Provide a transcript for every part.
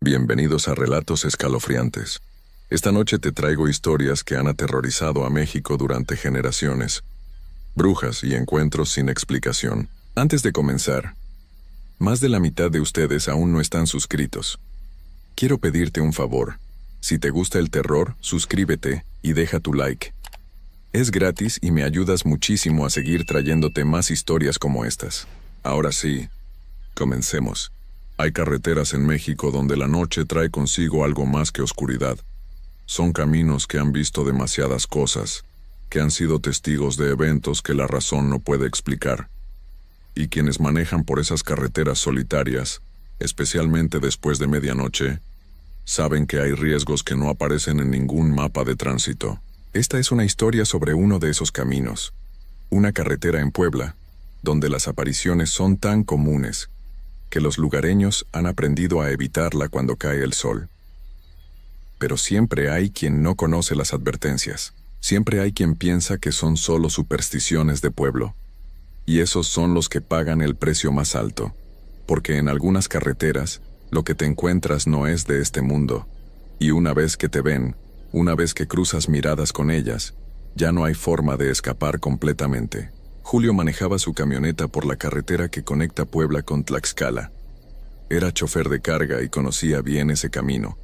Bienvenidos a Relatos Escalofriantes. Esta noche te traigo historias que han aterrorizado a México durante generaciones. Brujas y encuentros sin explicación. Antes de comenzar, más de la mitad de ustedes aún no están suscritos. Quiero pedirte un favor. Si te gusta el terror, suscríbete y deja tu like. Es gratis y me ayudas muchísimo a seguir trayéndote más historias como estas. Ahora sí, comencemos. Hay carreteras en México donde la noche trae consigo algo más que oscuridad. Son caminos que han visto demasiadas cosas, que han sido testigos de eventos que la razón no puede explicar. Y quienes manejan por esas carreteras solitarias, especialmente después de medianoche, saben que hay riesgos que no aparecen en ningún mapa de tránsito. Esta es una historia sobre uno de esos caminos. Una carretera en Puebla, donde las apariciones son tan comunes que los lugareños han aprendido a evitarla cuando cae el sol. Pero siempre hay quien no conoce las advertencias. Siempre hay quien piensa que son solo supersticiones de pueblo. Y esos son los que pagan el precio más alto. Porque en algunas carreteras, lo que te encuentras no es de este mundo. Y una vez que te ven, una vez que cruzas miradas con ellas, ya no hay forma de escapar completamente. Julio manejaba su camioneta por la carretera que conecta Puebla con Tlaxcala. Era chofer de carga y conocía bien ese camino.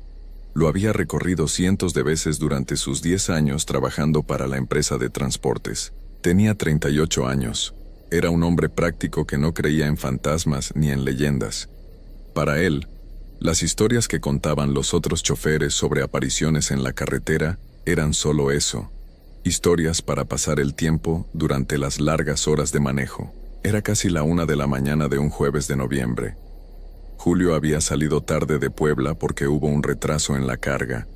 Lo había recorrido cientos de veces durante sus 10 años trabajando para la empresa de transportes. Tenía 38 años. Era un hombre práctico que no creía en fantasmas ni en leyendas. Para él, las historias que contaban los otros choferes sobre apariciones en la carretera eran solo eso. Historias para pasar el tiempo durante las largas horas de manejo. Era casi la 1 de la mañana de un jueves de noviembre. Julio había salido tarde de Puebla porque hubo un retraso en la carga.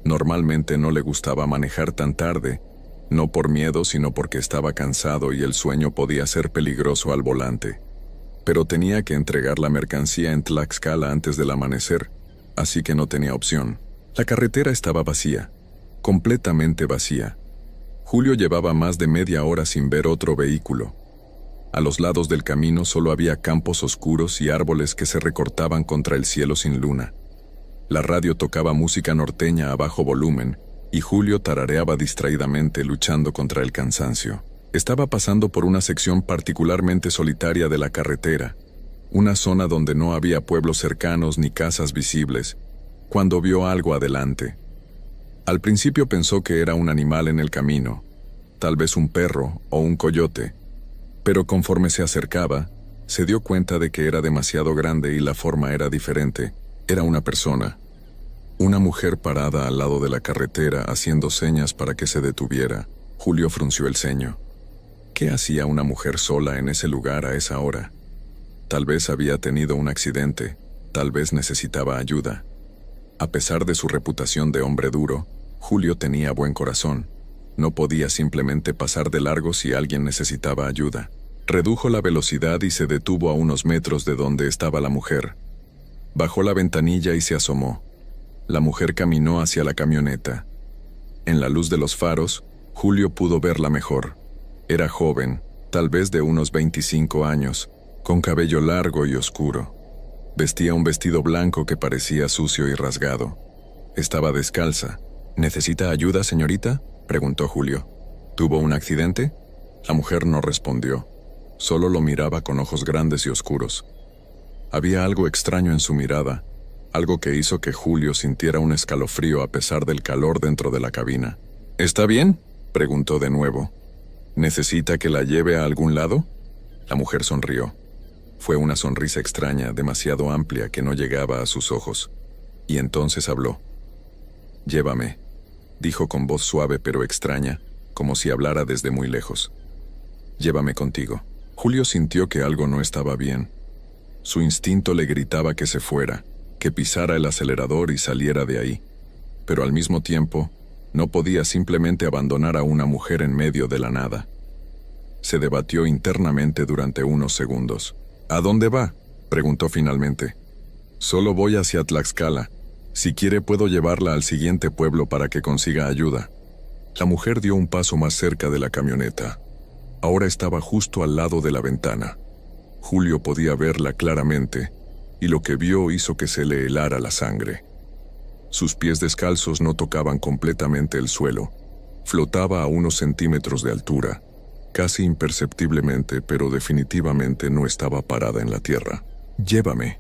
Normalmente no le gustaba manejar tan tarde, no por miedo sino porque estaba cansado y el sueño podía ser peligroso al volante. Pero tenía que entregar la mercancía en Tlaxcala antes del amanecer, así que no tenía opción. La carretera estaba vacía. Completamente vacía. Julio llevaba más de media hora sin ver otro vehículo. A los lados del camino solo había campos oscuros y árboles que se recortaban contra el cielo sin luna. La radio tocaba música norteña a bajo volumen, y Julio tarareaba distraídamente luchando contra el cansancio. Estaba pasando por una sección particularmente solitaria de la carretera, una zona donde no había pueblos cercanos ni casas visibles, cuando vio algo adelante. Al principio pensó que era un animal en el camino, tal vez un perro o un coyote, pero conforme se acercaba, se dio cuenta de que era demasiado grande y la forma era diferente. Era una persona. Una mujer parada al lado de la carretera haciendo señas para que se detuviera. Julio frunció el ceño. ¿Qué hacía una mujer sola en ese lugar a esa hora? Tal vez había tenido un accidente, tal vez necesitaba ayuda. A pesar de su reputación de hombre duro, Julio tenía buen corazón. No podía simplemente pasar de largo si alguien necesitaba ayuda. Redujo la velocidad y se detuvo a unos metros de donde estaba la mujer. Bajó la ventanilla y se asomó. La mujer caminó hacia la camioneta. En la luz de los faros, Julio pudo verla mejor. Era joven, tal vez de unos 25 años, con cabello largo y oscuro. Vestía un vestido blanco que parecía sucio y rasgado. Estaba descalza. ¿Necesita ayuda, señorita?, preguntó Julio. ¿Tuvo un accidente? La mujer no respondió. Solo lo miraba con ojos grandes y oscuros. Había algo extraño en su mirada, algo que hizo que Julio sintiera un escalofrío a pesar del calor dentro de la cabina. ¿Está bien?, preguntó de nuevo. ¿Necesita que la lleve a algún lado? La mujer sonrió. Fue una sonrisa extraña, demasiado amplia que no llegaba a sus ojos. Y entonces habló. «Llévame», dijo con voz suave pero extraña, como si hablara desde muy lejos. «Llévame contigo». Julio sintió que algo no estaba bien. Su instinto le gritaba que se fuera, que pisara el acelerador y saliera de ahí. Pero al mismo tiempo, no podía simplemente abandonar a una mujer en medio de la nada. Se debatió internamente durante unos segundos. «¿A dónde va?», preguntó finalmente. «Solo voy hacia Tlaxcala. Si quiere puedo llevarla al siguiente pueblo para que consiga ayuda». La mujer dio un paso más cerca de la camioneta. Ahora estaba justo al lado de la ventana. Julio podía verla claramente. y lo que vio hizo que se le helara la sangre. Sus pies descalzos no tocaban completamente el suelo. Flotaba a unos centímetros de altura, casi imperceptiblemente, pero definitivamente no estaba parada en la tierra. «Llévame»,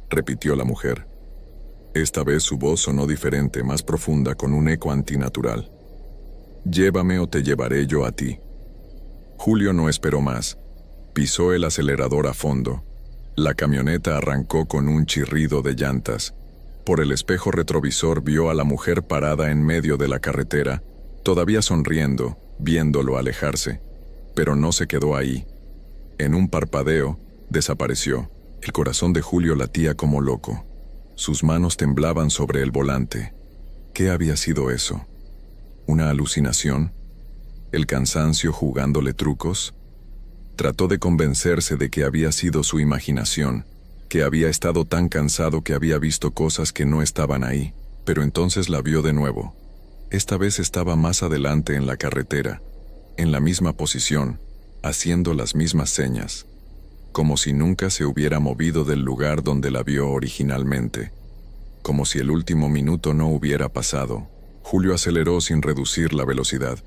repitió la mujer. Esta vez su voz sonó diferente, más profunda, con un eco antinatural. «Llévame o te llevaré yo a ti». Julio no esperó más. Pisó el acelerador a fondo. La camioneta arrancó con un chirrido de llantas. Por el espejo retrovisor vio a la mujer parada en medio de la carretera, todavía sonriendo, viéndolo alejarse. Pero no se quedó ahí. En un parpadeo, desapareció. El corazón de Julio latía como loco. Sus manos temblaban sobre el volante. ¿Qué había sido eso? ¿Una alucinación? ¿El cansancio jugándole trucos? Trató de convencerse de que había sido su imaginación, que había estado tan cansado que había visto cosas que no estaban ahí, pero entonces la vio de nuevo. Esta vez estaba más adelante en la carretera, en la misma posición, haciendo las mismas señas, como si nunca se hubiera movido del lugar donde la vio originalmente, como si el último minuto no hubiera pasado. Julio aceleró sin reducir la velocidad.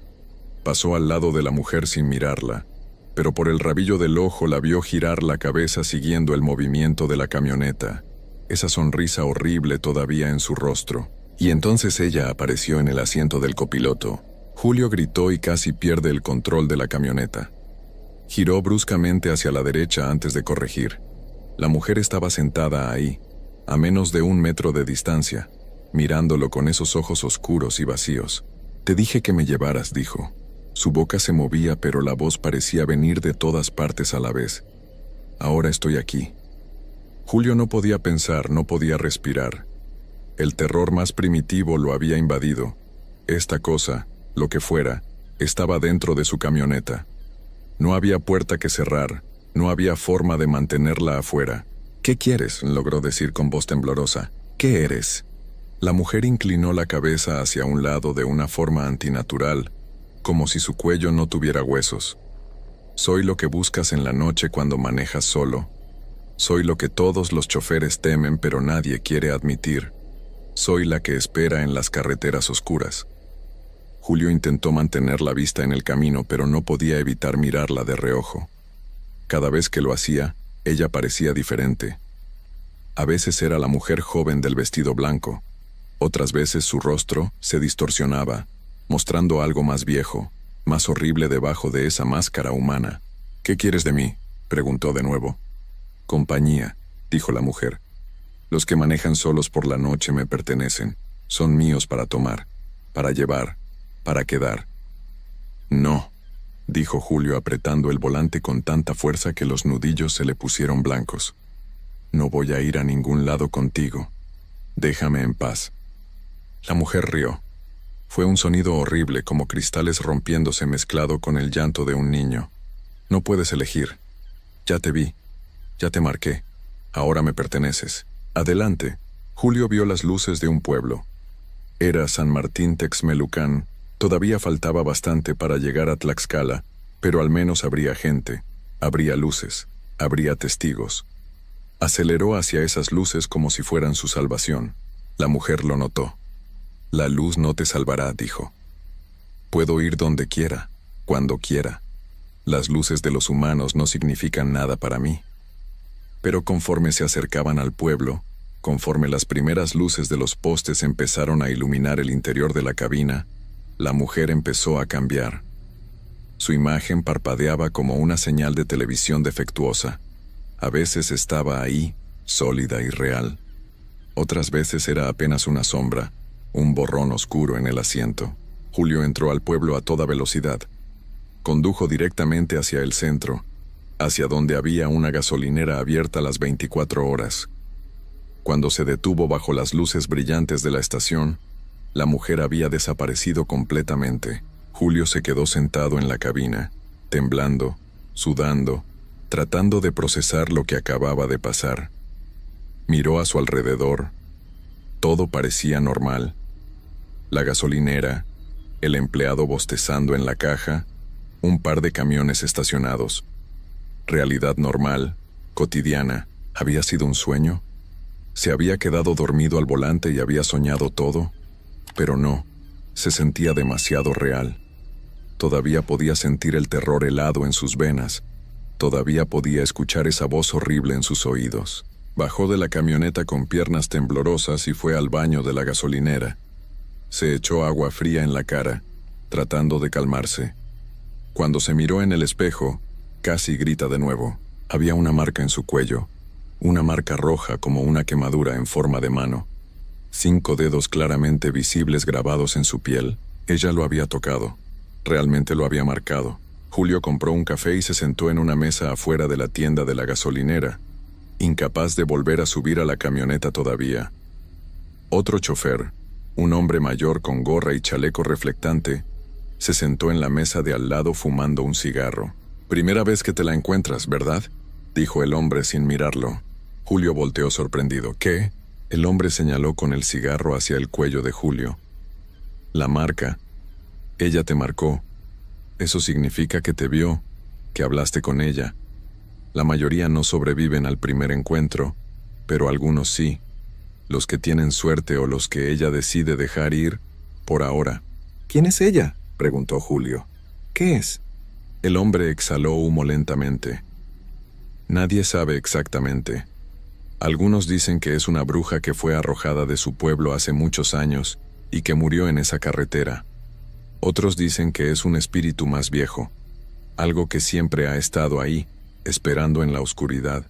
Pasó al lado de la mujer sin mirarla, pero por el rabillo del ojo la vio girar la cabeza siguiendo el movimiento de la camioneta, esa sonrisa horrible todavía en su rostro. Y entonces ella apareció en el asiento del copiloto. Julio gritó y casi pierde el control de la camioneta. Giró bruscamente hacia la derecha antes de corregir. La mujer estaba sentada ahí, a menos de 1 metro de distancia, mirándolo con esos ojos oscuros y vacíos. «Te dije que me llevaras», dijo. Su boca se movía, pero la voz parecía venir de todas partes a la vez. «Ahora estoy aquí». Julio no podía pensar, no podía respirar. El terror más primitivo lo había invadido. Esta cosa, lo que fuera, estaba dentro de su camioneta. No había puerta que cerrar, no había forma de mantenerla afuera. «¿Qué quieres?», logró decir con voz temblorosa. «¿Qué eres?». La mujer inclinó la cabeza hacia un lado de una forma antinatural, como si su cuello no tuviera huesos. «Soy lo que buscas en la noche cuando manejas solo. Soy lo que todos los choferes temen pero nadie quiere admitir. Soy la que espera en las carreteras oscuras». Julio intentó mantener la vista en el camino, pero no podía evitar mirarla de reojo. Cada vez que lo hacía, ella parecía diferente. A veces era la mujer joven del vestido blanco. Otras veces su rostro se distorsionaba, mostrando algo más viejo, más horrible debajo de esa máscara humana. «¿Qué quieres de mí?», preguntó de nuevo. «Compañía», dijo la mujer. «Los que manejan solos por la noche me pertenecen. Son míos para tomar, para llevar, para quedar». «No», dijo Julio apretando el volante con tanta fuerza que los nudillos se le pusieron blancos. «No voy a ir a ningún lado contigo. Déjame en paz». La mujer rió. Fue un sonido horrible, como cristales rompiéndose mezclado con el llanto de un niño. «No puedes elegir. Ya te vi. Ya te marqué. Ahora me perteneces. Adelante». Julio vio las luces de un pueblo. Era San Martín Texmelucan. Todavía faltaba bastante para llegar a Tlaxcala, pero al menos habría gente, habría luces, habría testigos. Aceleró hacia esas luces como si fueran su salvación. La mujer lo notó. «La luz no te salvará», dijo. «Puedo ir donde quiera, cuando quiera. Las luces de los humanos no significan nada para mí». Pero conforme se acercaban al pueblo, conforme las primeras luces de los postes empezaron a iluminar el interior de la cabina, la mujer empezó a cambiar. Su imagen parpadeaba como una señal de televisión defectuosa. A veces estaba ahí, sólida y real. Otras veces era apenas una sombra, un borrón oscuro en el asiento. Julio entró al pueblo a toda velocidad. Condujo directamente hacia el centro, hacia donde había una gasolinera abierta las 24 horas. Cuando se detuvo bajo las luces brillantes de la estación, la mujer había desaparecido completamente. Julio se quedó sentado en la cabina, temblando, sudando, tratando de procesar lo que acababa de pasar. Miró a su alrededor. Todo parecía normal. La gasolinera, el empleado bostezando en la caja, un par de camiones estacionados. Realidad normal, cotidiana. ¿Había sido un sueño? ¿Se había quedado dormido al volante y había soñado todo? Pero no, se sentía demasiado real. Todavía podía sentir el terror helado en sus venas. Todavía podía escuchar esa voz horrible en sus oídos. Bajó de la camioneta con piernas temblorosas y fue al baño de la gasolinera. Se echó agua fría en la cara, tratando de calmarse. Cuando se miró en el espejo, casi grita de nuevo. Había una marca en su cuello, una marca roja como una quemadura en forma de mano. 5 dedos claramente visibles grabados en su piel. Ella lo había tocado. Realmente lo había marcado. Julio compró un café y se sentó en una mesa afuera de la tienda de la gasolinera, incapaz de volver a subir a la camioneta todavía. Otro chofer, un hombre mayor con gorra y chaleco reflectante, se sentó en la mesa de al lado fumando un cigarro. «Primera vez que te la encuentras, ¿verdad?», dijo el hombre sin mirarlo. Julio volteó sorprendido. «¿Qué?». El hombre señaló con el cigarro hacia el cuello de Julio. «La marca. Ella te marcó. Eso significa que te vio, que hablaste con ella. La mayoría no sobreviven al primer encuentro, pero algunos sí. Los que tienen suerte o los que ella decide dejar ir, por ahora». «¿Quién es ella?», preguntó Julio. «¿Qué es?». El hombre exhaló humo lentamente. «Nadie sabe exactamente. Algunos dicen que es una bruja que fue arrojada de su pueblo hace muchos años y que murió en esa carretera. Otros dicen que es un espíritu más viejo, algo que siempre ha estado ahí, esperando en la oscuridad.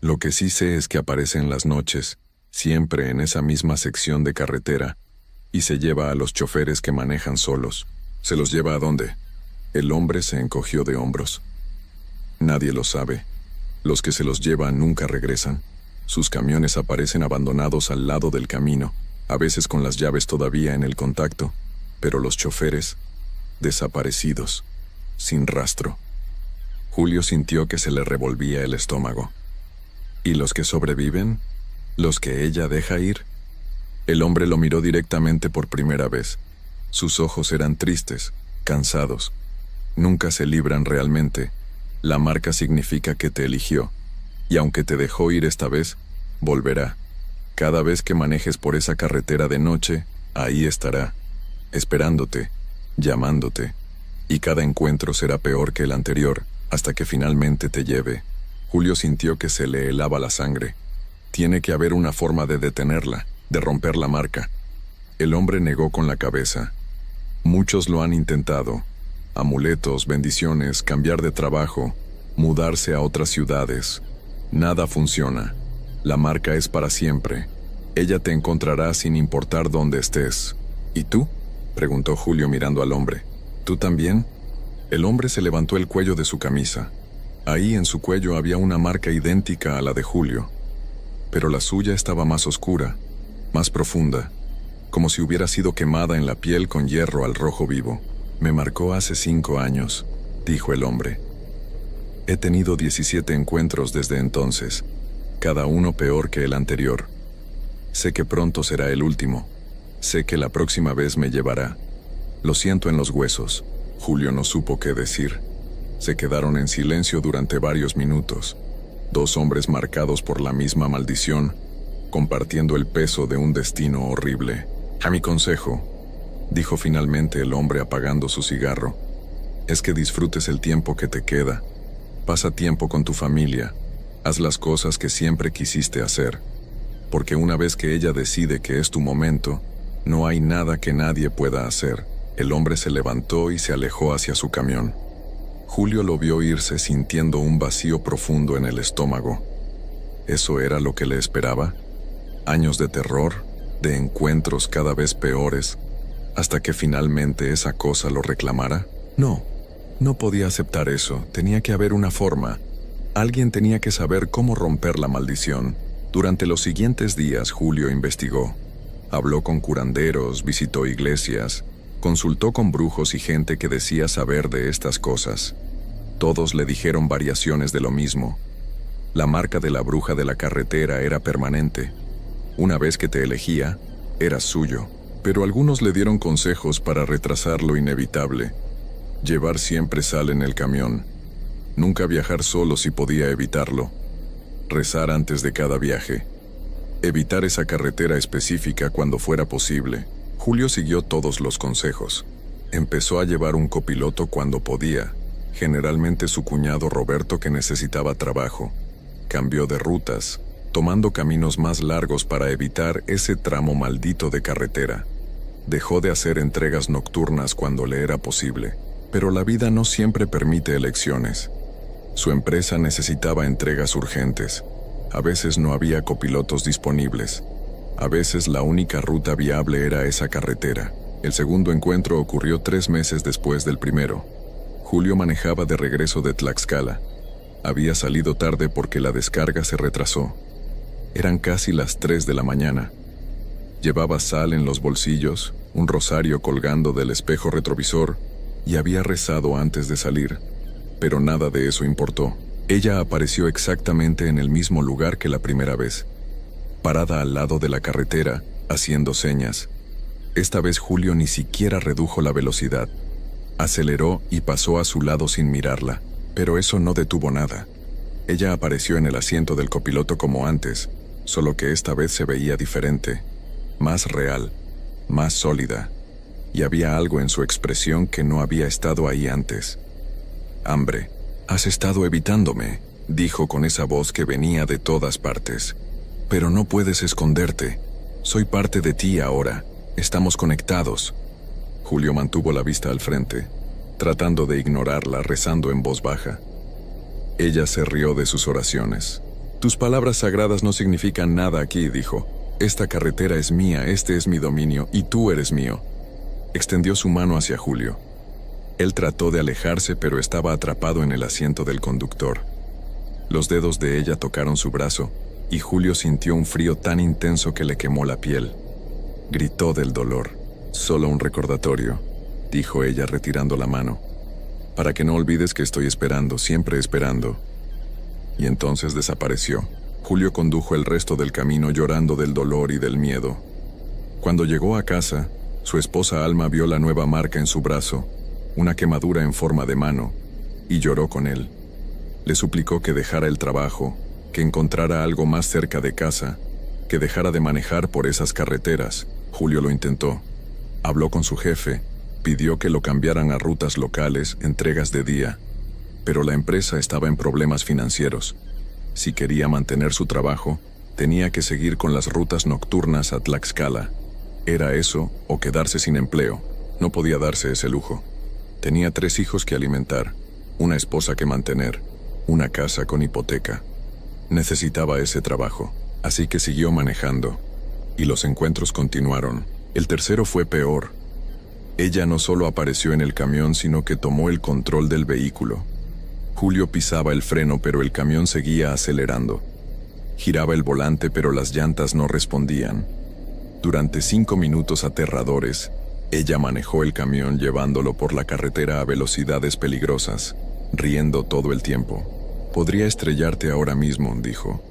Lo que sí sé es que aparece en las noches, siempre en esa misma sección de carretera, y se lleva a los choferes que manejan solos». «¿Se los lleva a dónde?». El hombre se encogió de hombros. «Nadie lo sabe. Los que se los llevan nunca regresan. Sus camiones aparecen abandonados al lado del camino, a veces con las llaves todavía en el contacto, pero los choferes, desaparecidos, sin rastro». Julio sintió que se le revolvía el estómago. «¿Y los que sobreviven? ¿Los que ella deja ir?». El hombre lo miró directamente por primera vez. Sus ojos eran tristes, cansados. «Nunca se libran realmente. La marca significa que te eligió, y aunque te dejó ir esta vez, volverá. Cada vez que manejes por esa carretera de noche, ahí estará, esperándote, llamándote, y cada encuentro será peor que el anterior, hasta que finalmente te lleve». Julio sintió que se le helaba la sangre. «Tiene que haber una forma de detenerla, de romper la marca». El hombre negó con la cabeza. «Muchos lo han intentado. Amuletos, bendiciones, cambiar de trabajo, mudarse a otras ciudades. Nada funciona. La marca es para siempre. Ella te encontrará sin importar dónde estés». «¿Y tú?», preguntó Julio mirando al hombre. «¿Tú también?». El hombre se levantó el cuello de su camisa. Ahí en su cuello había una marca idéntica a la de Julio, pero la suya estaba más oscura, más profunda, como si hubiera sido quemada en la piel con hierro al rojo vivo. «Me marcó hace 5 años», dijo el hombre. «He tenido 17 encuentros desde entonces, cada uno peor que el anterior. Sé que pronto será el último. Sé que la próxima vez me llevará. Lo siento en los huesos». Julio no supo qué decir. Se quedaron en silencio durante varios minutos. 2 hombres marcados por la misma maldición, compartiendo el peso de un destino horrible. «A mi consejo», dijo finalmente el hombre apagando su cigarro, «es que disfrutes el tiempo que te queda. Pasa tiempo con tu familia. Haz las cosas que siempre quisiste hacer. Porque una vez que ella decide que es tu momento, no hay nada que nadie pueda hacer». El hombre se levantó y se alejó hacia su camión. Julio lo vio irse sintiendo un vacío profundo en el estómago. ¿Eso era lo que le esperaba? Años de terror, de encuentros cada vez peores, hasta que finalmente esa cosa lo reclamara. No podía aceptar eso. Tenía que haber una forma. Alguien tenía que saber cómo romper la maldición. Durante los siguientes días, Julio investigó. Habló con curanderos, visitó iglesias, consultó con brujos y gente que decía saber de estas cosas. Todos le dijeron variaciones de lo mismo. La marca de la bruja de la carretera era permanente. Una vez que te elegía, eras suyo. Pero algunos le dieron consejos para retrasar lo inevitable. Llevar siempre sal en el camión. Nunca viajar solo si podía evitarlo. Rezar antes de cada viaje. Evitar esa carretera específica cuando fuera posible. Julio siguió todos los consejos. Empezó a llevar un copiloto cuando podía, generalmente su cuñado Roberto, que necesitaba trabajo. Cambió de rutas, tomando caminos más largos para evitar ese tramo maldito de carretera. Dejó de hacer entregas nocturnas cuando le era posible, pero la vida no siempre permite elecciones. Su empresa necesitaba entregas urgentes. A veces no había copilotos disponibles. A veces la única ruta viable era esa carretera. El segundo encuentro ocurrió 3 meses después del primero. Julio manejaba de regreso de Tlaxcala. Había salido tarde porque la descarga se retrasó. Eran casi las 3 de la mañana. Llevaba sal en los bolsillos, un rosario colgando del espejo retrovisor, y había rezado antes de salir. Pero nada de eso importó. Ella apareció exactamente en el mismo lugar que la primera vez, parada al lado de la carretera, haciendo señas. Esta vez Julio ni siquiera redujo la velocidad. Aceleró y pasó a su lado sin mirarla, pero eso no detuvo nada. Ella apareció en el asiento del copiloto como antes, solo que esta vez se veía diferente, más real, más sólida, y había algo en su expresión que no había estado ahí antes. Hambre. «Has estado evitándome», dijo con esa voz que venía de todas partes. «Pero no puedes esconderte. Soy parte de ti ahora. Estamos conectados». Julio mantuvo la vista al frente, tratando de ignorarla, rezando en voz baja. Ella se rió de sus oraciones. «Tus palabras sagradas no significan nada aquí», dijo. «Esta carretera es mía, este es mi dominio, y tú eres mío». Extendió su mano hacia Julio. Él trató de alejarse, pero estaba atrapado en el asiento del conductor. Los dedos de ella tocaron su brazo, y Julio sintió un frío tan intenso que le quemó la piel. Gritó del dolor. «Solo un recordatorio», dijo ella retirando la mano. «Para que no olvides que estoy esperando, siempre esperando». Y entonces desapareció. Julio condujo el resto del camino llorando del dolor y del miedo. Cuando llegó a casa, su esposa Alma vio la nueva marca en su brazo, una quemadura en forma de mano, y lloró con él. Le suplicó que dejara el trabajo, que encontrara algo más cerca de casa, que dejara de manejar por esas carreteras. Julio lo intentó. Habló con su jefe, pidió que lo cambiaran a rutas locales, entregas de día, pero la empresa estaba en problemas financieros. Si quería mantener su trabajo, tenía que seguir con las rutas nocturnas a Tlaxcala. Era eso o quedarse sin empleo. No podía darse ese lujo. Tenía 3 hijos que alimentar, una esposa que mantener, una casa con hipoteca. Necesitaba ese trabajo, así que siguió manejando. Y los encuentros continuaron. El tercero fue peor. Ella no solo apareció en el camión, sino que tomó el control del vehículo. Julio pisaba el freno, pero el camión seguía acelerando. Giraba el volante, pero las llantas no respondían. Durante 5 minutos aterradores, ella manejó el camión llevándolo por la carretera a velocidades peligrosas, riendo todo el tiempo. «Podría estrellarte ahora mismo», dijo.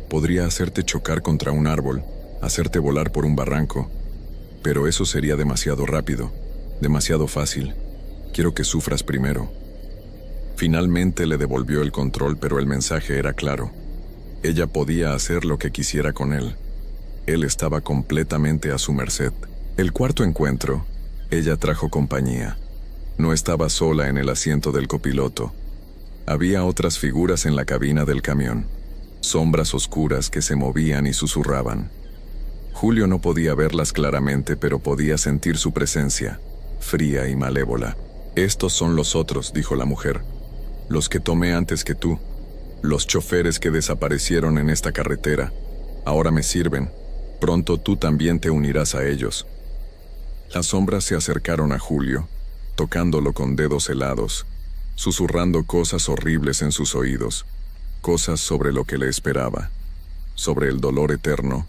«Podría hacerte chocar contra un árbol, hacerte volar por un barranco. Pero eso sería demasiado rápido, demasiado fácil. Quiero que sufras primero». Finalmente le devolvió el control, pero el mensaje era claro. Ella podía hacer lo que quisiera con él. Él estaba completamente a su merced. El cuarto encuentro, ella trajo compañía. No estaba sola en el asiento del copiloto. Había otras figuras en la cabina del camión, sombras oscuras que se movían y susurraban. Julio no podía verlas claramente, pero podía sentir su presencia, fría y malévola. «Estos son los otros», dijo la mujer. «Los que tomé antes que tú. Los choferes que desaparecieron en esta carretera. Ahora me sirven. Pronto tú también te unirás a ellos». Las sombras se acercaron a Julio, tocándolo con dedos helados, susurrando cosas horribles en sus oídos, cosas sobre lo que le esperaba, sobre el dolor eterno,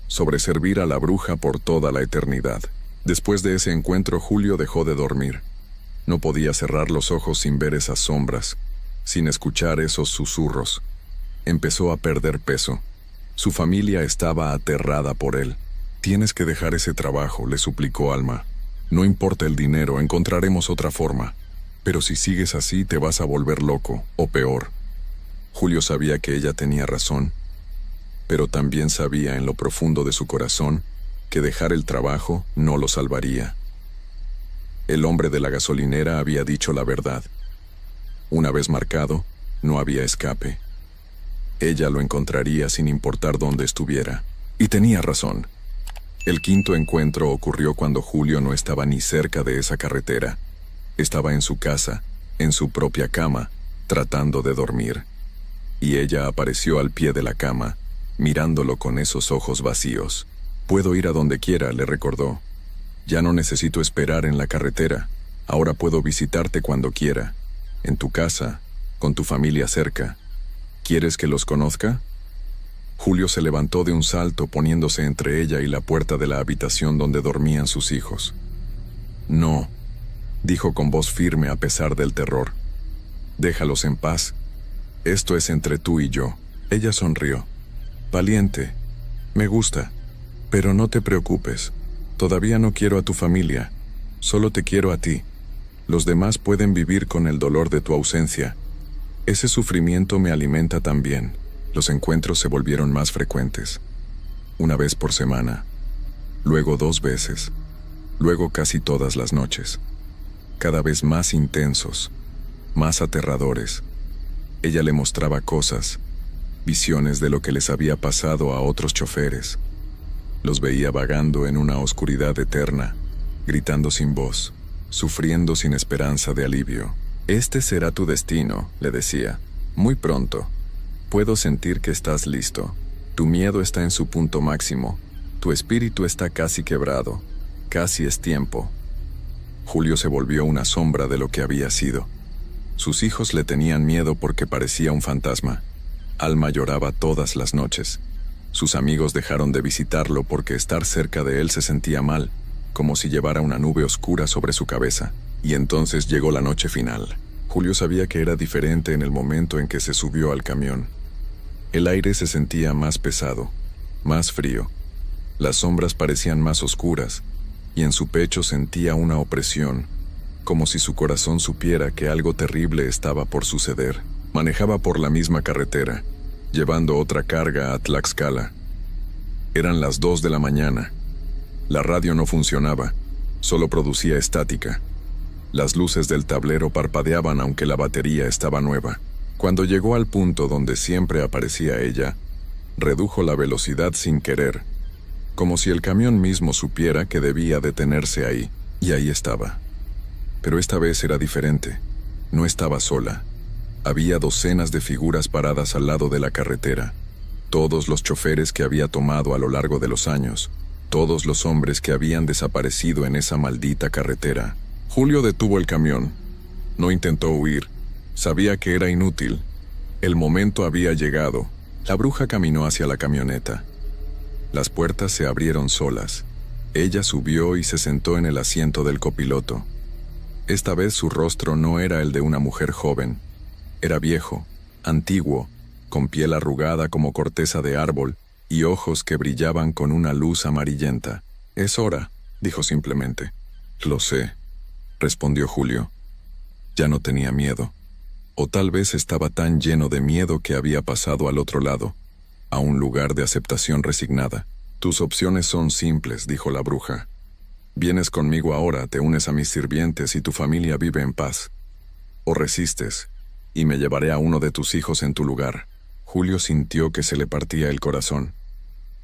sobre servir a la bruja por toda la eternidad. Después de ese encuentro, Julio dejó de dormir. No podía cerrar los ojos sin ver esas sombras, sin escuchar esos susurros. Empezó a perder peso. Su familia estaba aterrada por él. «Tienes que dejar ese trabajo», le suplicó Alma. «No importa el dinero, encontraremos otra forma. Pero si sigues así, te vas a volver loco, o peor». Julio sabía que ella tenía razón, pero también sabía en lo profundo de su corazón que dejar el trabajo no lo salvaría. El hombre de la gasolinera había dicho la verdad. Una vez marcado, no había escape. Ella lo encontraría sin importar dónde estuviera. Y tenía razón. El quinto encuentro ocurrió cuando Julio no estaba ni cerca de esa carretera. Estaba en su casa, en su propia cama, tratando de dormir. Y ella apareció al pie de la cama, mirándolo con esos ojos vacíos. «Puedo ir a donde quiera», le recordó. «Ya no necesito esperar en la carretera. Ahora puedo visitarte cuando quiera. En tu casa, con tu familia cerca. ¿Quieres que los conozca?» Julio se levantó de un salto poniéndose entre ella y la puerta de la habitación donde dormían sus hijos. «No», dijo con voz firme a pesar del terror. «Déjalos en paz. Esto es entre tú y yo». Ella sonrió. «Valiente. Me gusta. Pero no te preocupes. Todavía no quiero a tu familia. Solo te quiero a ti. Los demás pueden vivir con el dolor de tu ausencia. Ese sufrimiento me alimenta también». Los encuentros se volvieron más frecuentes. Una vez por semana. Luego 2 veces. Luego casi todas las noches. Cada vez más intensos. Más aterradores. Ella le mostraba cosas. Visiones de lo que les había pasado a otros choferes. Los veía vagando en una oscuridad eterna, gritando sin voz, sufriendo sin esperanza de alivio. «Este será tu destino», le decía. «Muy pronto. Puedo sentir que estás listo. Tu miedo está en su punto máximo. Tu espíritu está casi quebrado. Casi es tiempo». Julio se volvió una sombra de lo que había sido. Sus hijos le tenían miedo porque parecía un fantasma. Alma lloraba todas las noches. Sus amigos dejaron de visitarlo porque estar cerca de él se sentía mal, como si llevara una nube oscura sobre su cabeza. Y entonces llegó la noche final. Julio sabía que era diferente en el momento en que se subió al camión. El aire se sentía más pesado, más frío. Las sombras parecían más oscuras, y en su pecho sentía una opresión, como si su corazón supiera que algo terrible estaba por suceder. Manejaba por la misma carretera, llevando otra carga a Tlaxcala. Eran las 2 de la mañana. La radio no funcionaba, solo producía estática. Las luces del tablero parpadeaban aunque la batería estaba nueva. Cuando llegó al punto donde siempre aparecía ella, redujo la velocidad sin querer, como si el camión mismo supiera que debía detenerse ahí, y ahí estaba. Pero esta vez era diferente. No estaba sola. Había docenas de figuras paradas al lado de la carretera. Todos los choferes que había tomado a lo largo de los años, todos los hombres que habían desaparecido en esa maldita carretera. Julio detuvo el camión. No intentó huir. Sabía que era inútil. El momento había llegado. La bruja caminó hacia la camioneta. Las puertas se abrieron solas. Ella subió y se sentó en el asiento del copiloto. Esta vez su rostro no era el de una mujer joven. Era viejo, antiguo, con piel arrugada como corteza de árbol y ojos que brillaban con una luz amarillenta. «Es hora», dijo simplemente. «Lo sé», respondió Julio. Ya no tenía miedo. O tal vez estaba tan lleno de miedo que había pasado al otro lado, a un lugar de aceptación resignada. «Tus opciones son simples», dijo la bruja. «Vienes conmigo ahora, te unes a mis sirvientes y tu familia vive en paz. O resistes, y me llevaré a uno de tus hijos en tu lugar». Julio sintió que se le partía el corazón.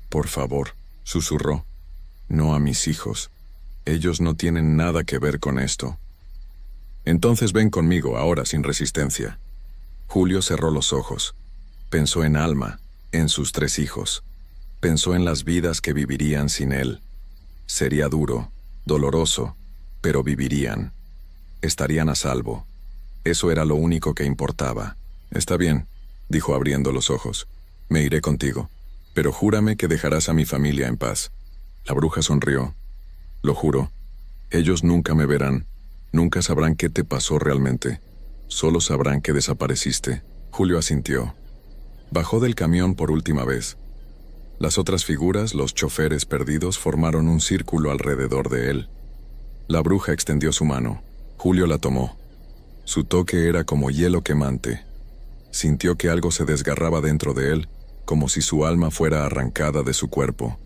«Por favor», susurró. «No a mis hijos. Ellos no tienen nada que ver con esto». «Entonces ven conmigo, ahora sin resistencia». Julio cerró los ojos. Pensó en Alma, en sus 3 hijos. Pensó en las vidas que vivirían sin él. Sería duro, doloroso, pero vivirían. Estarían a salvo. Eso era lo único que importaba. «Está bien», dijo abriendo los ojos. «Me iré contigo. Pero júrame que dejarás a mi familia en paz». La bruja sonrió. «Lo juro. Ellos nunca me verán. Nunca sabrán qué te pasó realmente. Solo sabrán que desapareciste». Julio asintió. Bajó del camión por última vez. Las otras figuras, los choferes perdidos, formaron un círculo alrededor de él. La bruja extendió su mano. Julio la tomó. Su toque era como hielo quemante. Sintió que algo se desgarraba dentro de él, como si su alma fuera arrancada de su cuerpo.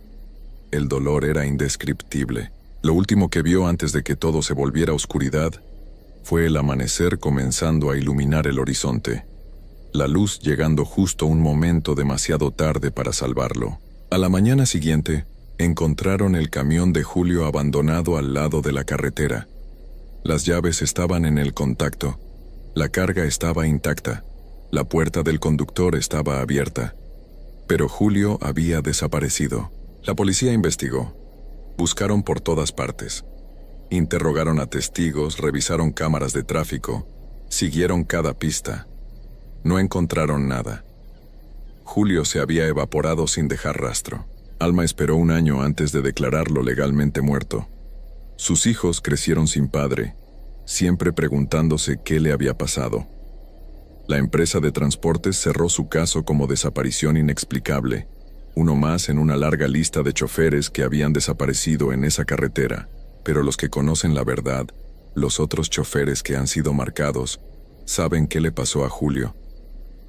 El dolor era indescriptible. Lo último que vio antes de que todo se volviera oscuridad fue el amanecer comenzando a iluminar el horizonte, la luz llegando justo un momento demasiado tarde para salvarlo. A la mañana siguiente, encontraron el camión de Julio abandonado al lado de la carretera. Las llaves estaban en el contacto, la carga estaba intacta, la puerta del conductor estaba abierta. Pero Julio había desaparecido. La policía investigó. Buscaron por todas partes. Interrogaron a testigos, revisaron cámaras de tráfico, siguieron cada pista. No encontraron nada. Julio se había evaporado sin dejar rastro. Alma esperó un año antes de declararlo legalmente muerto. Sus hijos crecieron sin padre, siempre preguntándose qué le había pasado. La empresa de transportes cerró su caso como desaparición inexplicable, uno más en una larga lista de choferes que habían desaparecido en esa carretera. Pero los que conocen la verdad, los otros choferes que han sido marcados, saben qué le pasó a Julio.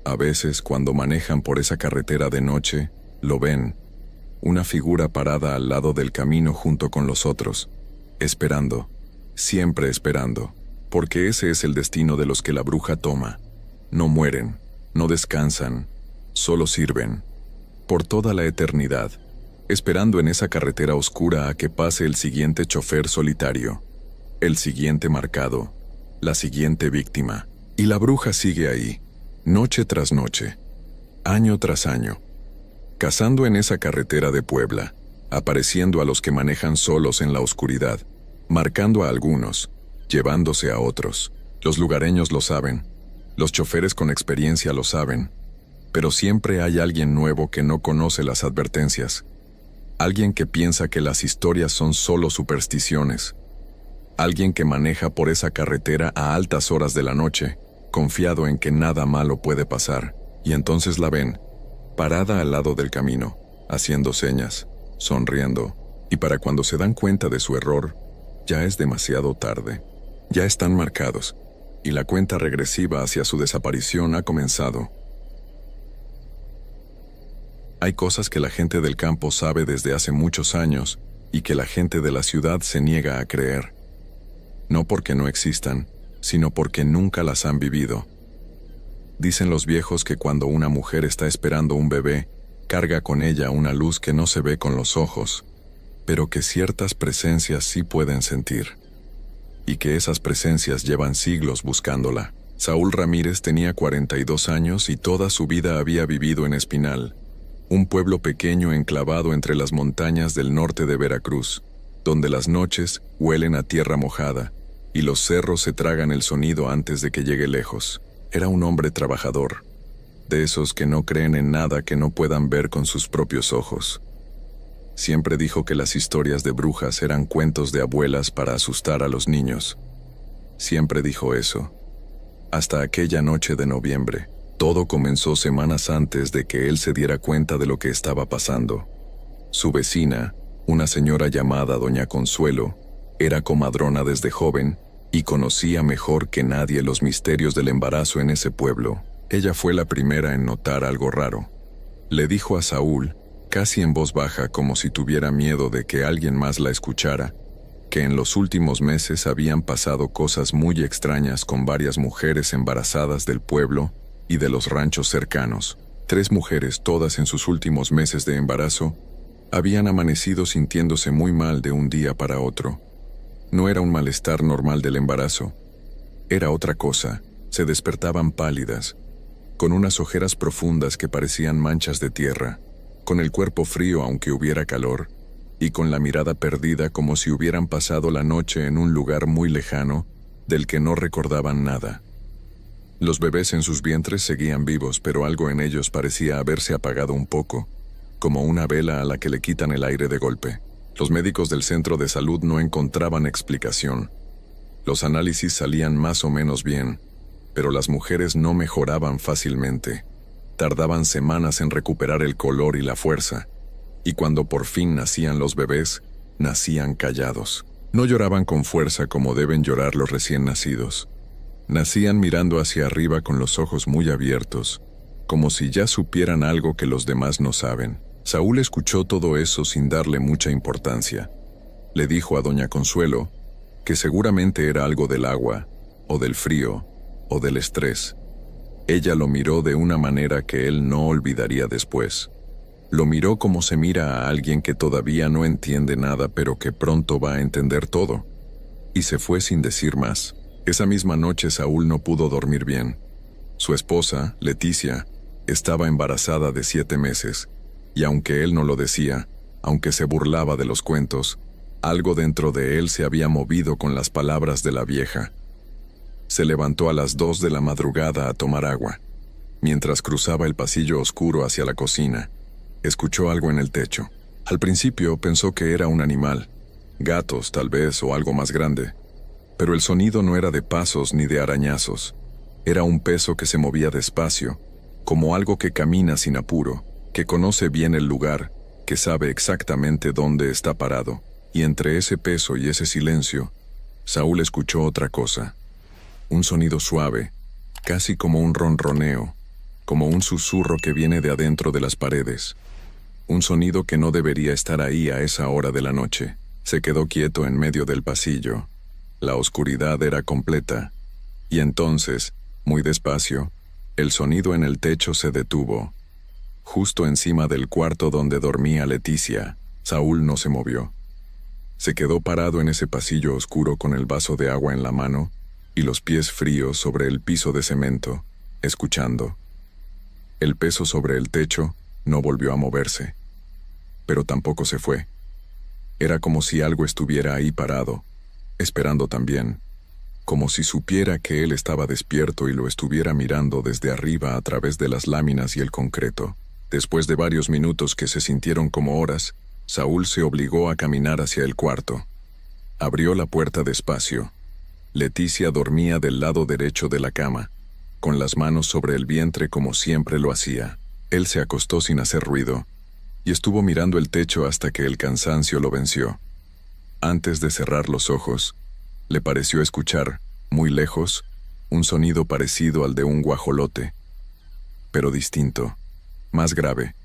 A veces, cuando manejan por esa carretera de noche, lo ven, una figura parada al lado del camino junto con los otros, esperando, siempre esperando, porque ese es el destino de los que la bruja toma. No mueren, no descansan, solo sirven, por toda la eternidad, esperando en esa carretera oscura a que pase el siguiente chofer solitario, el siguiente marcado, la siguiente víctima. Y la bruja sigue ahí, noche tras noche, año tras año, cazando en esa carretera de Puebla, apareciendo a los que manejan solos en la oscuridad, marcando a algunos, llevándose a otros. Los lugareños lo saben, los choferes con experiencia lo saben, pero siempre hay alguien nuevo que no conoce las advertencias. Alguien que piensa que las historias son solo supersticiones. Alguien que maneja por esa carretera a altas horas de la noche, confiado en que nada malo puede pasar, y entonces la ven, parada al lado del camino, haciendo señas, sonriendo, y para cuando se dan cuenta de su error, ya es demasiado tarde. Ya están marcados, y la cuenta regresiva hacia su desaparición ha comenzado. Hay cosas que la gente del campo sabe desde hace muchos años y que la gente de la ciudad se niega a creer. No porque no existan, sino porque nunca las han vivido. Dicen los viejos que cuando una mujer está esperando un bebé, carga con ella una luz que no se ve con los ojos, pero que ciertas presencias sí pueden sentir. Y que esas presencias llevan siglos buscándola. Saúl Ramírez tenía 42 años y toda su vida había vivido en Espinal, un pueblo pequeño enclavado entre las montañas del norte de Veracruz, donde las noches huelen a tierra mojada y los cerros se tragan el sonido antes de que llegue lejos. Era un hombre trabajador, de esos que no creen en nada que no puedan ver con sus propios ojos. Siempre dijo que las historias de brujas eran cuentos de abuelas para asustar a los niños. Siempre dijo eso. Hasta aquella noche de noviembre. Todo comenzó semanas antes de que él se diera cuenta de lo que estaba pasando. Su vecina, una señora llamada Doña Consuelo, era comadrona desde joven y conocía mejor que nadie los misterios del embarazo en ese pueblo. Ella fue la primera en notar algo raro. Le dijo a Saúl, casi en voz baja como si tuviera miedo de que alguien más la escuchara, que en los últimos meses habían pasado cosas muy extrañas con varias mujeres embarazadas del pueblo y de los ranchos cercanos. 3 mujeres, todas en sus últimos meses de embarazo, habían amanecido sintiéndose muy mal de un día para otro. No era un malestar normal del embarazo. Era otra cosa. Se despertaban pálidas, con unas ojeras profundas que parecían manchas de tierra, con el cuerpo frío aunque hubiera calor, y con la mirada perdida como si hubieran pasado la noche en un lugar muy lejano, del que no recordaban nada. Los bebés en sus vientres seguían vivos, pero algo en ellos parecía haberse apagado un poco, como una vela a la que le quitan el aire de golpe. Los médicos del centro de salud no encontraban explicación. Los análisis salían más o menos bien, pero las mujeres no mejoraban fácilmente. Tardaban semanas en recuperar el color y la fuerza, y cuando por fin nacían los bebés, nacían callados. No lloraban con fuerza como deben llorar los recién nacidos. Nacían mirando hacia arriba con los ojos muy abiertos, como si ya supieran algo que los demás no saben. Saúl escuchó todo eso sin darle mucha importancia. Le dijo a doña Consuelo que seguramente era algo del agua, o del frío, o del estrés. Ella lo miró de una manera que él no olvidaría después. Lo miró como se mira a alguien que todavía no entiende nada pero que pronto va a entender todo. Y se fue sin decir más. Esa misma noche Saúl no pudo dormir bien. Su esposa, Leticia, estaba embarazada de 7 meses, y aunque él no lo decía, aunque se burlaba de los cuentos, algo dentro de él se había movido con las palabras de la vieja. Se levantó a las 2 de la madrugada a tomar agua. Mientras cruzaba el pasillo oscuro hacia la cocina, escuchó algo en el techo. Al principio pensó que era un animal, gatos tal vez o algo más grande, pero el sonido no era de pasos ni de arañazos. Era un peso que se movía despacio, como algo que camina sin apuro, que conoce bien el lugar, que sabe exactamente dónde está parado. Y entre ese peso y ese silencio, Saúl escuchó otra cosa. Un sonido suave, casi como un ronroneo, como un susurro que viene de adentro de las paredes. Un sonido que no debería estar ahí a esa hora de la noche. Se quedó quieto en medio del pasillo. La oscuridad era completa. Y entonces, muy despacio, el sonido en el techo se detuvo. Justo encima del cuarto donde dormía Leticia, Saúl no se movió. Se quedó parado en ese pasillo oscuro con el vaso de agua en la mano y los pies fríos sobre el piso de cemento, escuchando. El peso sobre el techo no volvió a moverse, pero tampoco se fue. Era como si algo estuviera ahí parado, esperando también, como si supiera que él estaba despierto y lo estuviera mirando desde arriba a través de las láminas y el concreto. Después de varios minutos que se sintieron como horas, Saúl se obligó a caminar hacia el cuarto. Abrió la puerta despacio. Leticia dormía del lado derecho de la cama, con las manos sobre el vientre como siempre lo hacía. Él se acostó sin hacer ruido, y estuvo mirando el techo hasta que el cansancio lo venció. Antes de cerrar los ojos, le pareció escuchar, muy lejos, un sonido parecido al de un guajolote, pero distinto, más grave,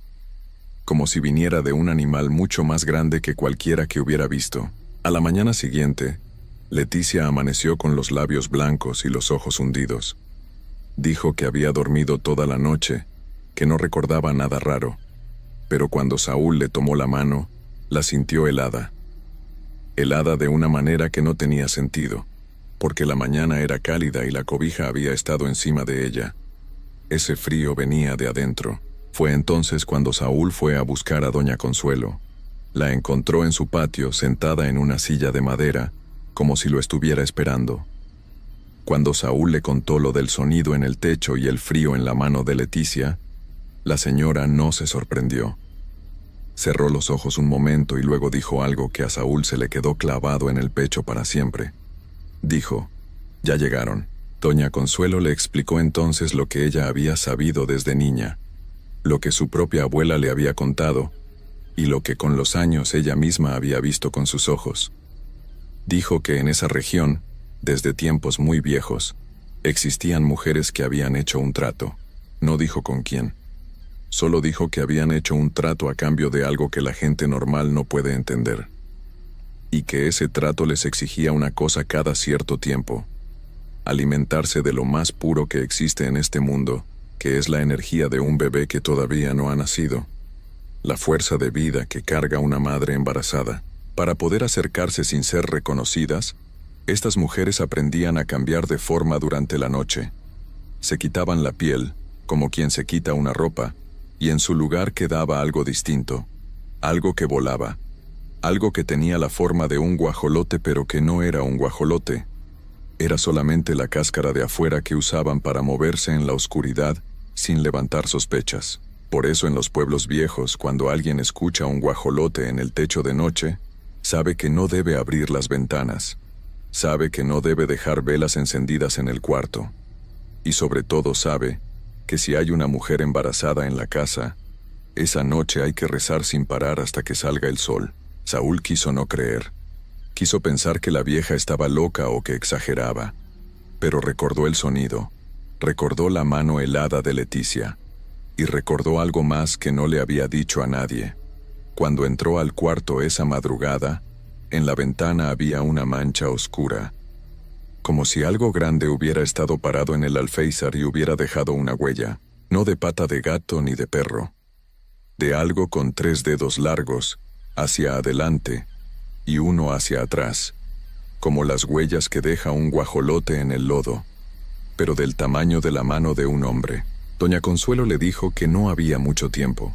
como si viniera de un animal mucho más grande que cualquiera que hubiera visto. A la mañana siguiente, Leticia amaneció con los labios blancos y los ojos hundidos. Dijo que había dormido toda la noche, que no recordaba nada raro, pero cuando Saúl le tomó la mano, la sintió helada. Helada de una manera que no tenía sentido, porque la mañana era cálida y la cobija había estado encima de ella. Ese frío venía de adentro. Fue entonces cuando Saúl fue a buscar a doña Consuelo. La encontró en su patio sentada en una silla de madera, como si lo estuviera esperando. Cuando Saúl le contó lo del sonido en el techo y el frío en la mano de Leticia, la señora no se sorprendió. Cerró los ojos un momento y luego dijo algo que a Saúl se le quedó clavado en el pecho para siempre. Dijo: «Ya llegaron». Doña Consuelo le explicó entonces lo que ella había sabido desde niña, lo que su propia abuela le había contado, y lo que con los años ella misma había visto con sus ojos. Dijo que en esa región, desde tiempos muy viejos, existían mujeres que habían hecho un trato. No dijo con quién. Solo dijo que habían hecho un trato a cambio de algo que la gente normal no puede entender. Y que ese trato les exigía una cosa cada cierto tiempo: alimentarse de lo más puro que existe en este mundo, que es la energía de un bebé que todavía no ha nacido, la fuerza de vida que carga una madre embarazada. Para poder acercarse sin ser reconocidas, estas mujeres aprendían a cambiar de forma durante la noche. Se quitaban la piel, como quien se quita una ropa, y en su lugar quedaba algo distinto, algo que volaba, algo que tenía la forma de un guajolote pero que no era un guajolote. Era solamente la cáscara de afuera que usaban para moverse en la oscuridad sin levantar sospechas. Por eso en los pueblos viejos, cuando alguien escucha un guajolote en el techo de noche, sabe que no debe abrir las ventanas, sabe que no debe dejar velas encendidas en el cuarto, y sobre todo sabe que si hay una mujer embarazada en la casa, esa noche hay que rezar sin parar hasta que salga el sol. Saúl quiso no creer. Quiso pensar que la vieja estaba loca o que exageraba, pero recordó el sonido, recordó la mano helada de Leticia. y recordó algo más que no le había dicho a nadie. Cuando entró al cuarto esa madrugada, en la ventana había una mancha oscura, como si algo grande hubiera estado parado en el alféizar y hubiera dejado una huella, no de pata de gato ni de perro, de algo con 3 dedos largos, hacia adelante y uno hacia atrás, como las huellas que deja un guajolote en el lodo, pero del tamaño de la mano de un hombre. Doña Consuelo le dijo que no había mucho tiempo,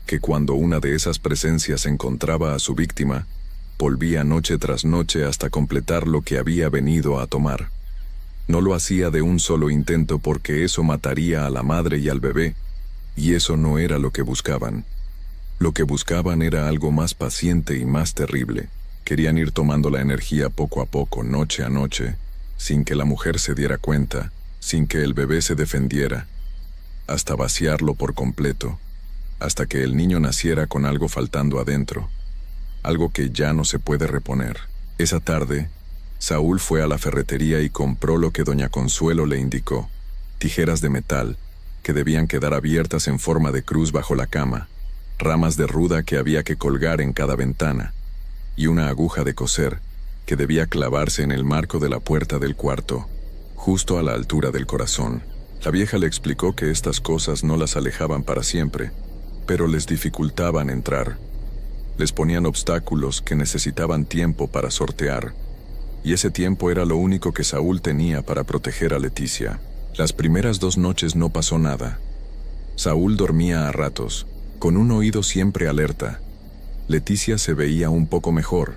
que cuando una de esas presencias encontraba a su víctima, volvía noche tras noche hasta completar lo que había venido a tomar. No lo hacía de un solo intento porque eso mataría a la madre y al bebé, y eso no era lo que buscaban. Lo que buscaban era algo más paciente y más terrible. Querían ir tomando la energía poco a poco, noche a noche, sin que la mujer se diera cuenta, sin que el bebé se defendiera, hasta vaciarlo por completo, hasta que el niño naciera con algo faltando adentro, algo que ya no se puede reponer. Esa tarde, Saúl fue a la ferretería y compró lo que doña Consuelo le indicó: tijeras de metal, que debían quedar abiertas en forma de cruz bajo la cama, ramas de ruda que había que colgar en cada ventana, y una aguja de coser que debía clavarse en el marco de la puerta del cuarto, justo a la altura del corazón. La vieja le explicó que estas cosas no las alejaban para siempre, pero les dificultaban entrar. Les ponían obstáculos que necesitaban tiempo para sortear, y ese tiempo era lo único que Saúl tenía para proteger a Leticia. Las primeras 2 noches no pasó nada. Saúl dormía a ratos, con un oído siempre alerta. Leticia se veía un poco mejor.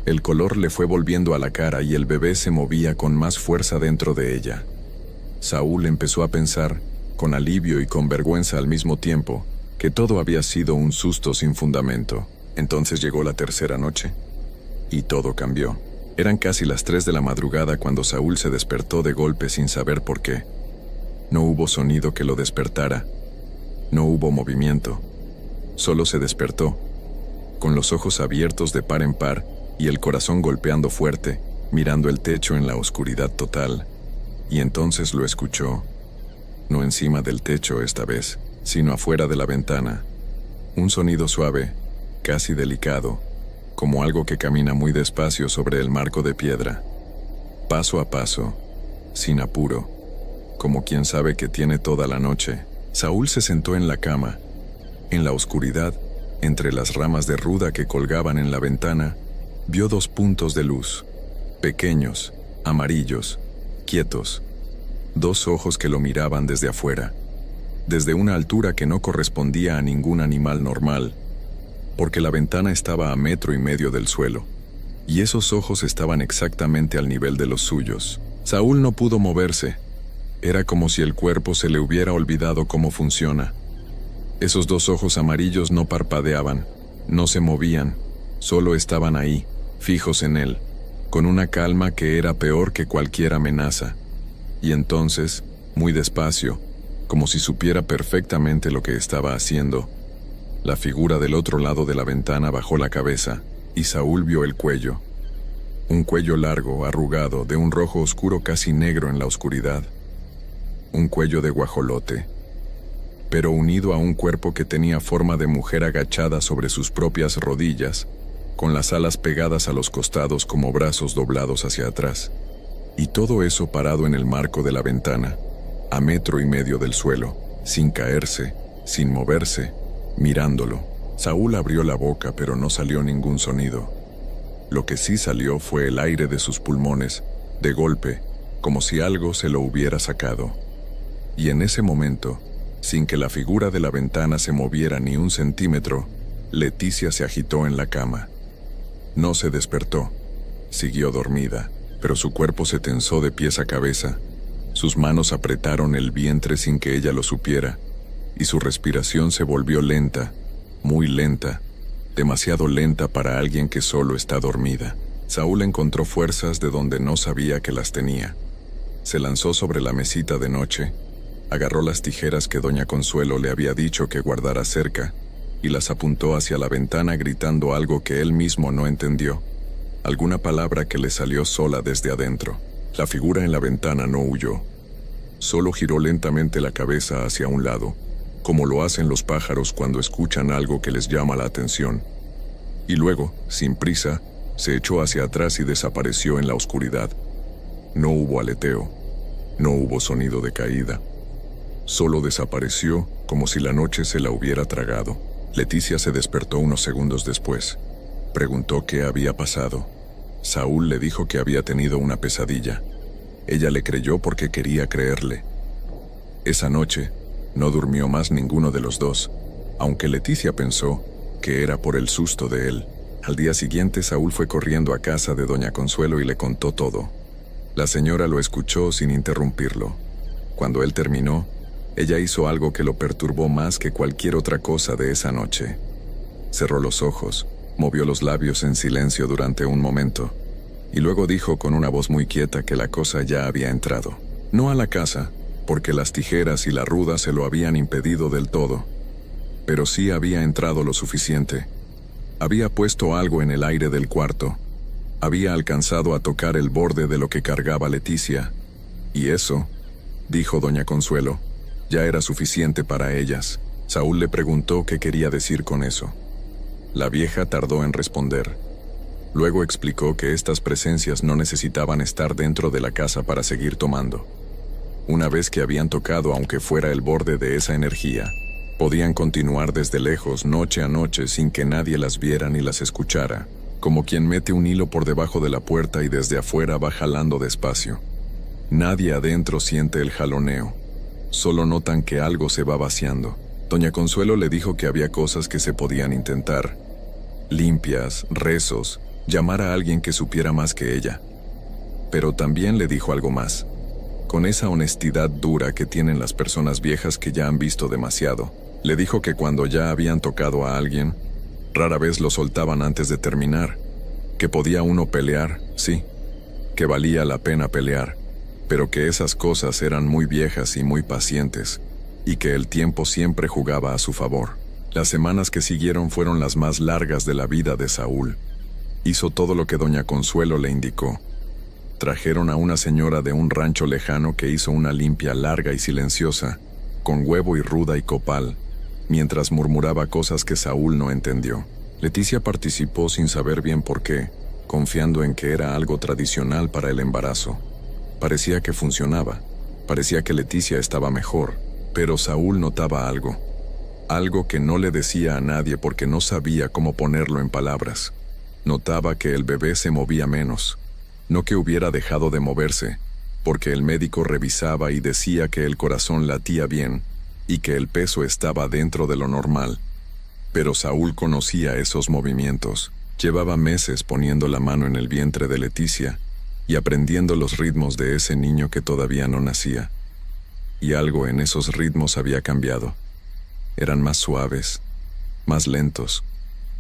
El color le fue volviendo a la cara y el bebé se movía con más fuerza dentro de ella. Saúl empezó a pensar, con alivio y con vergüenza al mismo tiempo, que todo había sido un susto sin fundamento. Entonces llegó la tercera noche, y todo cambió. Eran casi las 3 de la madrugada cuando Saúl se despertó de golpe sin saber por qué. No hubo sonido que lo despertara. No hubo movimiento. Solo se despertó, con los ojos abiertos de par en par y el corazón golpeando fuerte, mirando el techo en la oscuridad total. Y entonces lo escuchó, no encima del techo esta vez, sino afuera de la ventana. Un sonido suave, casi delicado, como algo que camina muy despacio sobre el marco de piedra. Paso a paso, sin apuro, como quien sabe que tiene toda la noche. Saúl se sentó en la cama. En la oscuridad, entre las ramas de ruda que colgaban en la ventana, vio 2 puntos de luz, pequeños, amarillos, quietos. 2 ojos que lo miraban desde afuera, desde una altura que no correspondía a ningún animal normal, porque la ventana estaba a 1,5 metros del suelo, y esos ojos estaban exactamente al nivel de los suyos. Saúl no pudo moverse. Era como si el cuerpo se le hubiera olvidado cómo funciona. Esos 2 ojos amarillos no parpadeaban, no se movían, solo estaban ahí, fijos en él, con una calma que era peor que cualquier amenaza. Y entonces, muy despacio, como si supiera perfectamente lo que estaba haciendo, la figura del otro lado de la ventana bajó la cabeza, y Saúl vio el cuello. Un cuello largo, arrugado, de un rojo oscuro casi negro en la oscuridad. Un cuello de guajolote, pero unido a un cuerpo que tenía forma de mujer agachada sobre sus propias rodillas, con las alas pegadas a los costados como brazos doblados hacia atrás. Y todo eso parado en el marco de la ventana, a 1,5 metros del suelo, sin caerse, sin moverse, mirándolo. Saúl abrió la boca, pero no salió ningún sonido. Lo que sí salió fue el aire de sus pulmones, de golpe, como si algo se lo hubiera sacado. Y en ese momento, sin que la figura de la ventana se moviera ni 1 centímetro, Leticia se agitó en la cama. No se despertó, siguió dormida, pero su cuerpo se tensó de pies a cabeza. Sus manos apretaron el vientre sin que ella lo supiera, y su respiración se volvió lenta, muy lenta, demasiado lenta para alguien que solo está dormida. Saúl encontró fuerzas de donde no sabía que las tenía. Se lanzó sobre la mesita de noche, agarró las tijeras que doña Consuelo le había dicho que guardara cerca, y las apuntó hacia la ventana gritando algo que él mismo no entendió, alguna palabra que le salió sola desde adentro. La figura en la ventana no huyó, solo giró lentamente la cabeza hacia un lado, como lo hacen los pájaros cuando escuchan algo que les llama la atención. Y luego, sin prisa, se echó hacia atrás y desapareció en la oscuridad. No hubo aleteo, no hubo sonido de caída. Solo desapareció como si la noche se la hubiera tragado. Leticia se despertó unos segundos después. Preguntó qué había pasado. Saúl le dijo que había tenido una pesadilla. Ella le creyó porque quería creerle. Esa noche, no durmió más ninguno de los dos, aunque Leticia pensó que era por el susto de él. Al día siguiente, Saúl fue corriendo a casa de doña Consuelo y le contó todo. La señora lo escuchó sin interrumpirlo. Cuando él terminó, ella hizo algo que lo perturbó más que cualquier otra cosa de esa noche. Cerró los ojos, movió los labios en silencio durante un momento, y luego dijo con una voz muy quieta que la cosa ya había entrado. No a la casa, porque las tijeras y la ruda se lo habían impedido del todo, pero sí había entrado lo suficiente. Había puesto algo en el aire del cuarto. Había alcanzado a tocar el borde de lo que cargaba Leticia, y eso, dijo doña Consuelo, ya era suficiente para ellas. Saúl le preguntó qué quería decir con eso. La vieja tardó en responder. Luego explicó que estas presencias no necesitaban estar dentro de la casa para seguir tomando. Una vez que habían tocado, aunque fuera el borde de esa energía, podían continuar desde lejos, noche a noche, sin que nadie las viera ni las escuchara, como quien mete un hilo por debajo de la puerta y desde afuera va jalando despacio. Nadie adentro siente el jaloneo, solo notan que algo se va vaciando. Doña Consuelo le dijo que había cosas que se podían intentar. Limpias, rezos, llamar a alguien que supiera más que ella. Pero también le dijo algo más. Con esa honestidad dura que tienen las personas viejas que ya han visto demasiado, le dijo que cuando ya habían tocado a alguien, rara vez lo soltaban antes de terminar, que podía uno pelear, sí, que valía la pena pelear, pero que esas cosas eran muy viejas y muy pacientes, y que el tiempo siempre jugaba a su favor. Las semanas que siguieron fueron las más largas de la vida de Saúl. Hizo todo lo que doña Consuelo le indicó. Trajeron a una señora de un rancho lejano que hizo una limpia larga y silenciosa, con huevo y ruda y copal, mientras murmuraba cosas que Saúl no entendió. Leticia participó sin saber bien por qué, confiando en que era algo tradicional para el embarazo. Parecía que funcionaba, parecía que Leticia estaba mejor, pero Saúl notaba algo que no le decía a nadie porque no sabía cómo ponerlo en palabras. Notaba que el bebé se movía menos. No que hubiera dejado de moverse, porque el médico revisaba y decía que el corazón latía bien y que el peso estaba dentro de lo normal. Pero Saúl conocía esos movimientos. Llevaba meses poniendo la mano en el vientre de Leticia y aprendiendo los ritmos de ese niño que todavía no nacía. Y algo en esos ritmos había cambiado. Eran más suaves, más lentos,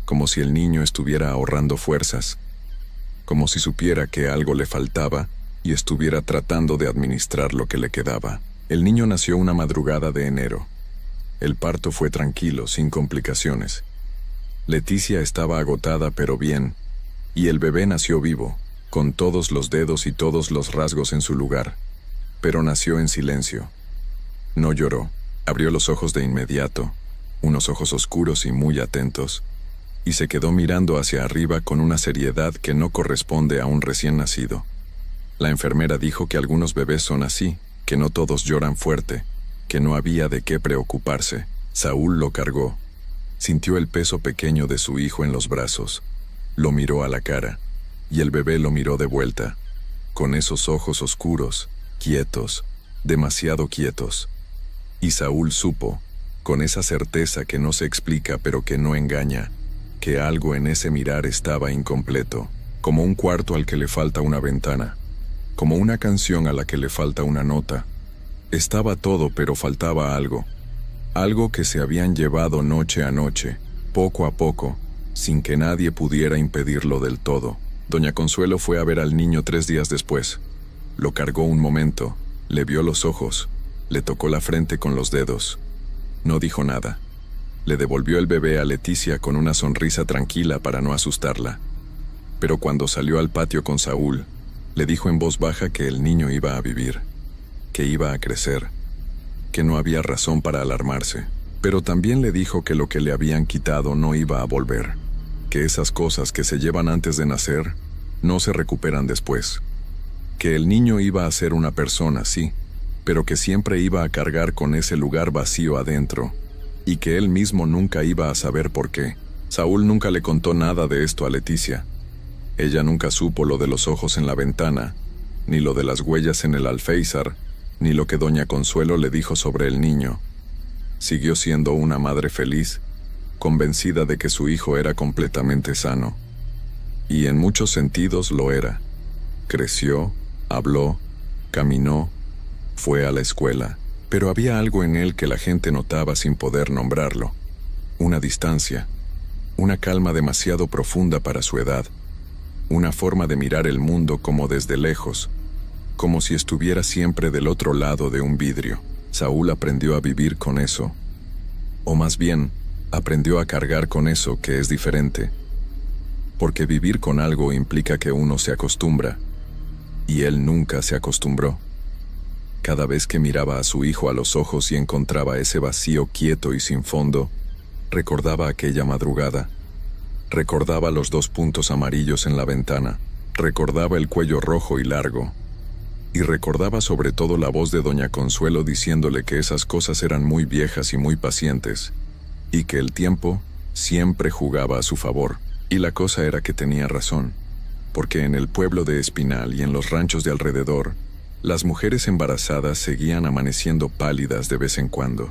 como si el niño estuviera ahorrando fuerzas, como si supiera que algo le faltaba y estuviera tratando de administrar lo que le quedaba. El niño nació una madrugada de enero. El parto fue tranquilo, sin complicaciones. Leticia estaba agotada pero bien, y el bebé nació vivo, con todos los dedos y todos los rasgos en su lugar, pero nació en silencio. No lloró, abrió los ojos de inmediato, unos ojos oscuros y muy atentos, y se quedó mirando hacia arriba con una seriedad que no corresponde a un recién nacido. La enfermera dijo que algunos bebés son así, que no todos lloran fuerte, que no había de qué preocuparse. Saúl lo cargó. Sintió el peso pequeño de su hijo en los brazos. Lo miró a la cara, y el bebé lo miró de vuelta, con esos ojos oscuros, quietos, demasiado quietos. Y Saúl supo, con esa certeza que no se explica pero que no engaña, que algo en ese mirar estaba incompleto, como un cuarto al que le falta una ventana, como una canción a la que le falta una nota. Estaba todo pero faltaba algo que se habían llevado noche a noche, poco a poco, sin que nadie pudiera impedirlo del todo. Doña Consuelo fue a ver al niño 3 días después. Lo cargó un momento, le vio los ojos, le tocó la frente con los dedos. No dijo nada. Le devolvió el bebé a Leticia con una sonrisa tranquila para no asustarla. Pero cuando salió al patio con Saúl, le dijo en voz baja que el niño iba a vivir, que iba a crecer, que no había razón para alarmarse. Pero también le dijo que lo que le habían quitado no iba a volver, que esas cosas que se llevan antes de nacer no se recuperan después, que el niño iba a ser una persona, sí, pero que siempre iba a cargar con ese lugar vacío adentro, y que él mismo nunca iba a saber por qué. Saúl nunca le contó nada de esto a Leticia. Ella nunca supo lo de los ojos en la ventana, ni lo de las huellas en el alféizar, ni lo que doña Consuelo le dijo sobre el niño. Siguió siendo una madre feliz, convencida de que su hijo era completamente sano. Y en muchos sentidos lo era. Creció, habló, caminó, fue a la escuela, pero había algo en él que la gente notaba sin poder nombrarlo. Una distancia, una calma demasiado profunda para su edad, una forma de mirar el mundo como desde lejos, como si estuviera siempre del otro lado de un vidrio. Saúl aprendió a vivir con eso, o más bien, aprendió a cargar con eso que es diferente, porque vivir con algo implica que uno se acostumbra, y él nunca se acostumbró. Cada vez que miraba a su hijo a los ojos y encontraba ese vacío quieto y sin fondo, recordaba aquella madrugada, recordaba los 2 puntos amarillos en la ventana, recordaba el cuello rojo y largo, y recordaba sobre todo la voz de doña Consuelo diciéndole que esas cosas eran muy viejas y muy pacientes, y que el tiempo siempre jugaba a su favor. Y la cosa era que tenía razón, porque en el pueblo de Espinal y en los ranchos de alrededor, las mujeres embarazadas seguían amaneciendo pálidas de vez en cuando,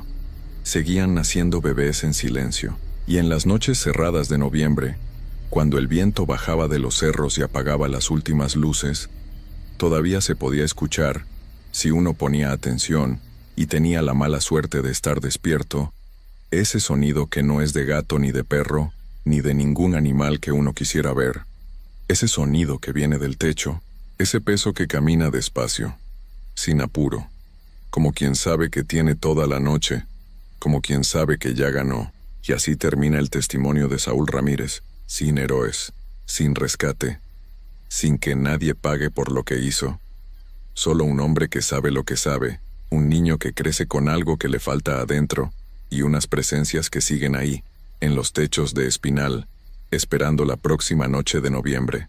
seguían naciendo bebés en silencio, y en las noches cerradas de noviembre, cuando el viento bajaba de los cerros y apagaba las últimas luces, todavía se podía escuchar, si uno ponía atención y tenía la mala suerte de estar despierto, ese sonido que no es de gato ni de perro, ni de ningún animal que uno quisiera ver. Ese sonido que viene del techo, ese peso que camina despacio, sin apuro, como quien sabe que tiene toda la noche, como quien sabe que ya ganó. Y así termina el testimonio de Saúl Ramírez, sin héroes, sin rescate, sin que nadie pague por lo que hizo. Solo un hombre que sabe lo que sabe, un niño que crece con algo que le falta adentro, y unas presencias que siguen ahí, en los techos de Espinal, esperando la próxima noche de noviembre.